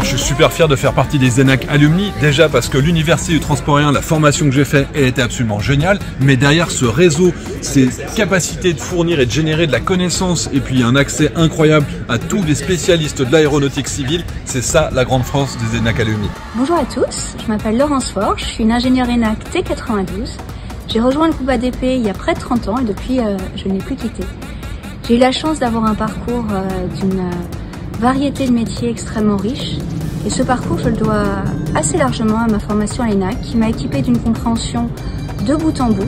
Alors je suis super fier de faire partie des ENAC Alumni, déjà parce que l'Université du Transport Aérien, la formation que j'ai faite, elle était absolument géniale, mais derrière ce réseau, ces capacités de fournir et de générer de la connaissance et puis un accès incroyable à tous les spécialistes de l'aéronautique civile, c'est ça la grande France des ENAC Alumni. Bonjour à tous, je m'appelle Laurence Faure, je suis une ingénieure ENAC T92. J'ai rejoint le groupe ADP il y a près de 30 ans et depuis je ne l'ai plus quitté. J'ai eu la chance d'avoir un parcours d'une variété de métiers extrêmement riche et ce parcours je le dois assez largement à ma formation à l'ENAC qui m'a équipée d'une compréhension de bout en bout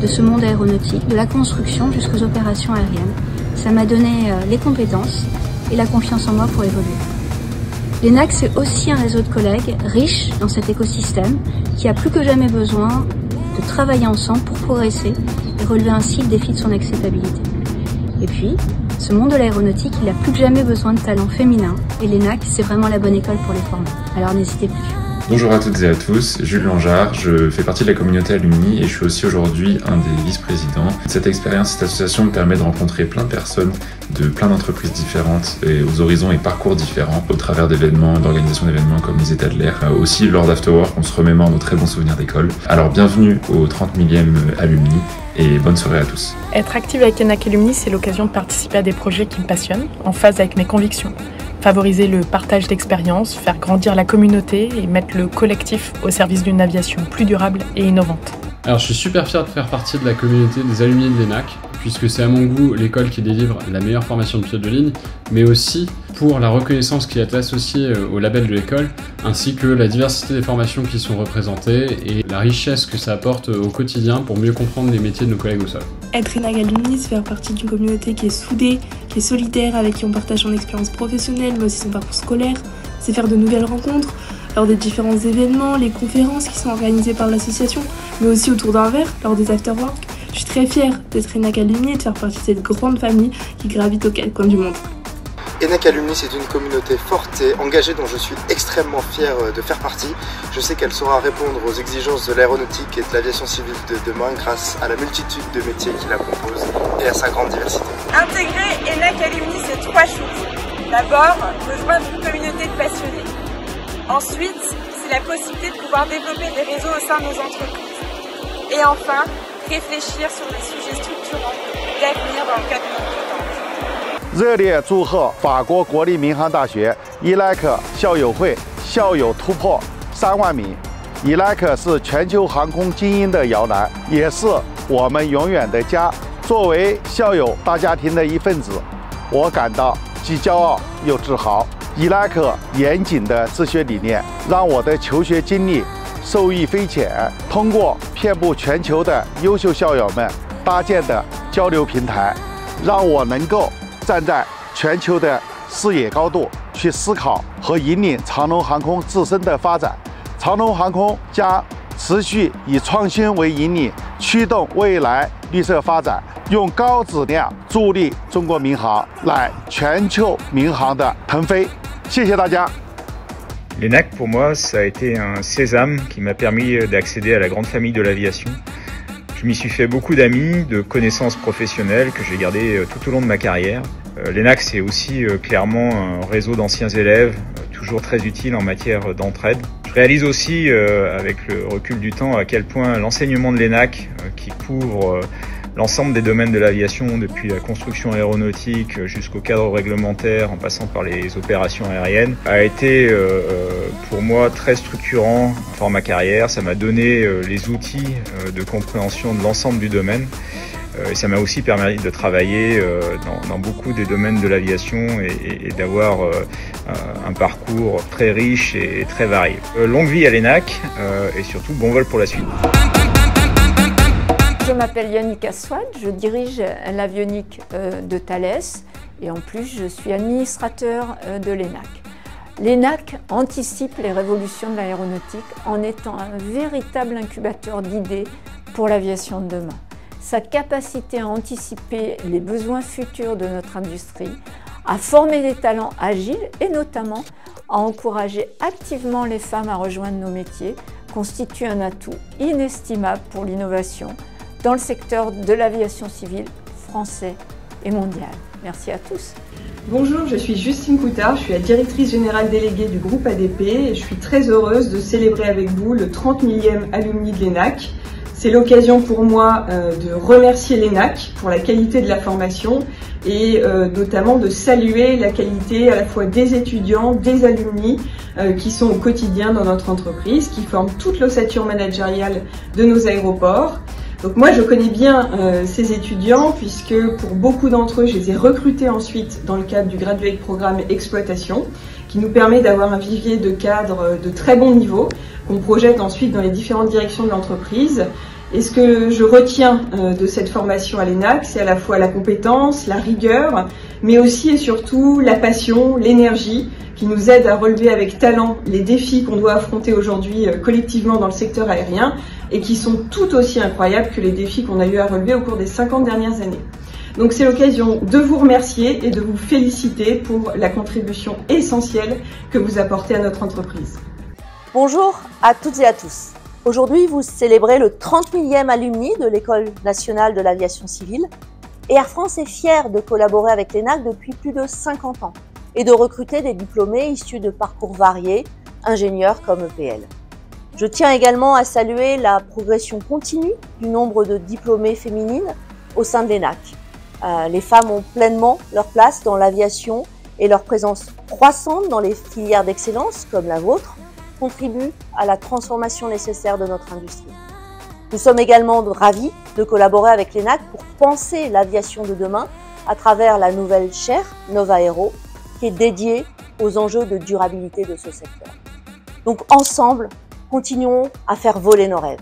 de ce monde aéronautique, de la construction jusqu'aux opérations aériennes. Ça m'a donné les compétences et la confiance en moi pour évoluer. L'ENAC c'est aussi un réseau de collègues riche dans cet écosystème qui a plus que jamais besoin de travailler ensemble pour progresser et relever ainsi le défi de son acceptabilité. Et puis, ce monde de l'aéronautique, il a plus que jamais besoin de talents féminins et l'ENAC, c'est vraiment la bonne école pour les former. Alors n'hésitez plus. Bonjour à toutes et à tous, Jules Langeard, je fais partie de la communauté Alumni et je suis aussi aujourd'hui un des vice-présidents. Cette expérience, cette association me permet de rencontrer plein de personnes de plein d'entreprises différentes et aux horizons et parcours différents au travers d'événements, d'organisation d'événements comme les États de l'air. Aussi lors d'Afterwork, on se remémore nos très bons souvenirs d'école. Alors bienvenue au 30 millième Alumni et bonne soirée à tous. Être active avec ENAC Alumni, c'est l'occasion de participer à des projets qui me passionnent, en phase avec mes convictions. Favoriser le partage d'expériences, faire grandir la communauté et mettre le collectif au service d'une aviation plus durable et innovante. Alors je suis super fier de faire partie de la communauté des alumni de l'ENAC, puisque c'est à mon goût l'école qui délivre la meilleure formation de pilote de ligne, mais aussi pour la reconnaissance qui est associée au label de l'école, ainsi que la diversité des formations qui sont représentées et la richesse que ça apporte au quotidien pour mieux comprendre les métiers de nos collègues au sol. Être ENAC Alumni, c'est faire partie d'une communauté qui est soudée, qui est solidaire, avec qui on partage son expérience professionnelle, mais aussi son parcours scolaire. C'est faire de nouvelles rencontres lors des différents événements, les conférences qui sont organisées par l'association, mais aussi autour d'un verre, lors des afterwork. Je suis très fière d'être ENAC Alumni et de faire partie de cette grande famille qui gravite aux quatre coins du monde. ENAC Alumni, c'est une communauté forte et engagée dont je suis extrêmement fier de faire partie. Je sais qu'elle saura répondre aux exigences de l'aéronautique et de l'aviation civile de demain grâce à la multitude de métiers qui la composent et à sa grande diversité. Intégrer ENAC Alumni, c'est trois choses. D'abord, rejoindre une communauté de passionnés. Ensuite, c'est la possibilité de pouvoir développer des réseaux au sein de nos entreprises. Et enfin, réfléchir sur des sujets structurants d'avenir dans le cadre de notre temps. 热烈祝贺法国国立民航大学ELAC校友会校友突破3万米。ELAC 是全球航空精英的摇篮，也是我们永远的家。作为校友大家庭的一份子，我感到既骄傲又自豪。ELAC 严谨的治学理念，让我的求学经历受益匪浅。通过遍布全球的优秀校友们搭建的交流平台，让我能够站在全球的视野高度去思考和引领长龙航空自身的发展。长龙航空将持续以创新为引领，驱动未来绿色发展，用高质量助力中国民航来全球民航的腾飞。谢谢大家。 L'ENAC, pour moi, ça a été un sésame qui m'a permis d'accéder à la grande famille de l'aviation. Je m'y suis fait beaucoup d'amis, de connaissances professionnelles que j'ai gardées tout au long de ma carrière. L'ENAC, c'est aussi clairement un réseau d'anciens élèves, toujours très utile en matière d'entraide. Je réalise aussi, avec le recul du temps, à quel point l'enseignement de l'ENAC, qui couvre l'ensemble des domaines de l'aviation, depuis la construction aéronautique jusqu'au cadre réglementaire, en passant par les opérations aériennes, a été pour moi très structurant dans ma carrière. Ça m'a donné les outils de compréhension de l'ensemble du domaine. Et ça m'a aussi permis de travailler dans beaucoup des domaines de l'aviation et d'avoir un parcours très riche et très varié. Longue vie à l'ENAC et surtout bon vol pour la suite. Je m'appelle Yannick Aswad, je dirige l'avionique de Thales et en plus je suis administrateur de l'ENAC. L'ENAC anticipe les révolutions de l'aéronautique en étant un véritable incubateur d'idées pour l'aviation de demain. Sa capacité à anticiper les besoins futurs de notre industrie, à former des talents agiles et notamment à encourager activement les femmes à rejoindre nos métiers constitue un atout inestimable pour l'innovation dans le secteur de l'aviation civile français et mondiale. Merci à tous. Bonjour, je suis Justine Coutard, je suis la directrice générale déléguée du groupe ADP et je suis très heureuse de célébrer avec vous le 30 millième alumni de l'ENAC. C'est l'occasion pour moi de remercier l'ENAC pour la qualité de la formation et notamment de saluer la qualité à la fois des étudiants, des alumni qui sont au quotidien dans notre entreprise, qui forment toute l'ossature managériale de nos aéroports. Donc moi je connais bien ces étudiants puisque pour beaucoup d'entre eux je les ai recrutés ensuite dans le cadre du Graduate Programme Exploitation qui nous permet d'avoir un vivier de cadres de très bon niveau qu'on projette ensuite dans les différentes directions de l'entreprise. Et ce que je retiens de cette formation à l'ENAC, c'est à la fois la compétence, la rigueur, mais aussi et surtout la passion, l'énergie qui nous aide à relever avec talent les défis qu'on doit affronter aujourd'hui collectivement dans le secteur aérien et qui sont tout aussi incroyables que les défis qu'on a eu à relever au cours des 50 dernières années. Donc c'est l'occasion de vous remercier et de vous féliciter pour la contribution essentielle que vous apportez à notre entreprise. Bonjour à toutes et à tous. Aujourd'hui, vous célébrez le 30 millième alumni de l'École nationale de l'aviation civile et Air France est fière de collaborer avec l'ENAC depuis plus de 50 ans et de recruter des diplômés issus de parcours variés, ingénieurs comme EPL. Je tiens également à saluer la progression continue du nombre de diplômées féminines au sein de l'ENAC. Les femmes ont pleinement leur place dans l'aviation et leur présence croissante dans les filières d'excellence comme la vôtre contribue à la transformation nécessaire de notre industrie. Nous sommes également ravis de collaborer avec l'ENAC pour penser l'aviation de demain à travers la nouvelle chaire Nova Aero qui est dédiée aux enjeux de durabilité de ce secteur. Donc ensemble, continuons à faire voler nos rêves.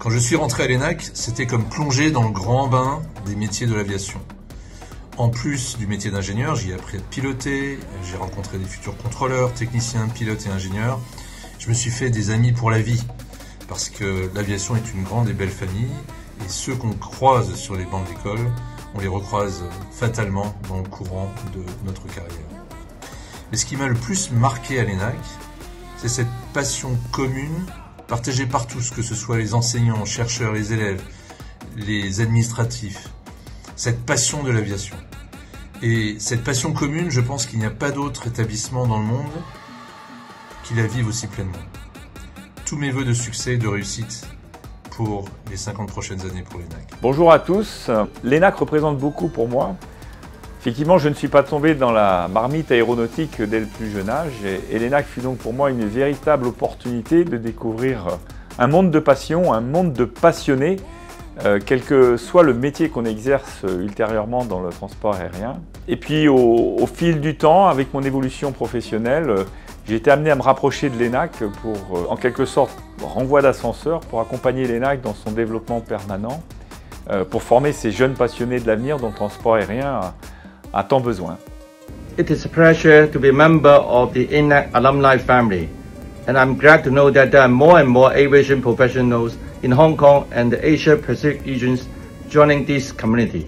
Quand je suis rentré à l'ENAC, c'était comme plonger dans le grand bain des métiers de l'aviation. En plus du métier d'ingénieur, j'y ai appris à piloter, j'ai rencontré des futurs contrôleurs, techniciens, pilotes et ingénieurs. Je me suis fait des amis pour la vie, parce que l'aviation est une grande et belle famille, et ceux qu'on croise sur les bancs de l'école, on les recroise fatalement dans le courant de notre carrière. Mais ce qui m'a le plus marqué à l'ENAC, c'est cette passion commune, partagée par tous, que ce soit les enseignants, chercheurs, les élèves, les administratifs, cette passion de l'aviation. Et cette passion commune, je pense qu'il n'y a pas d'autre établissement dans le monde qui la vive aussi pleinement. Tous mes vœux de succès et de réussite pour les 50 prochaines années pour l'ENAC. Bonjour à tous. L'ENAC représente beaucoup pour moi. Effectivement, je ne suis pas tombé dans la marmite aéronautique dès le plus jeune âge et l'ENAC fut donc pour moi une véritable opportunité de découvrir un monde de passion, un monde de passionnés, quel que soit le métier qu'on exerce ultérieurement dans le transport aérien. Et puis au fil du temps, avec mon évolution professionnelle, j'ai été amené à me rapprocher de l'ENAC pour, en quelque sorte, renvoi d'ascenseur pour accompagner l'ENAC dans son développement permanent, pour former ces jeunes passionnés de l'avenir dont le transport aérien a tant besoin. It is a pleasure to be a member of the ENAC alumni family, and I'm glad to know that there are more and more aviation professionals in Hong Kong and the Asia Pacific regions joining this community.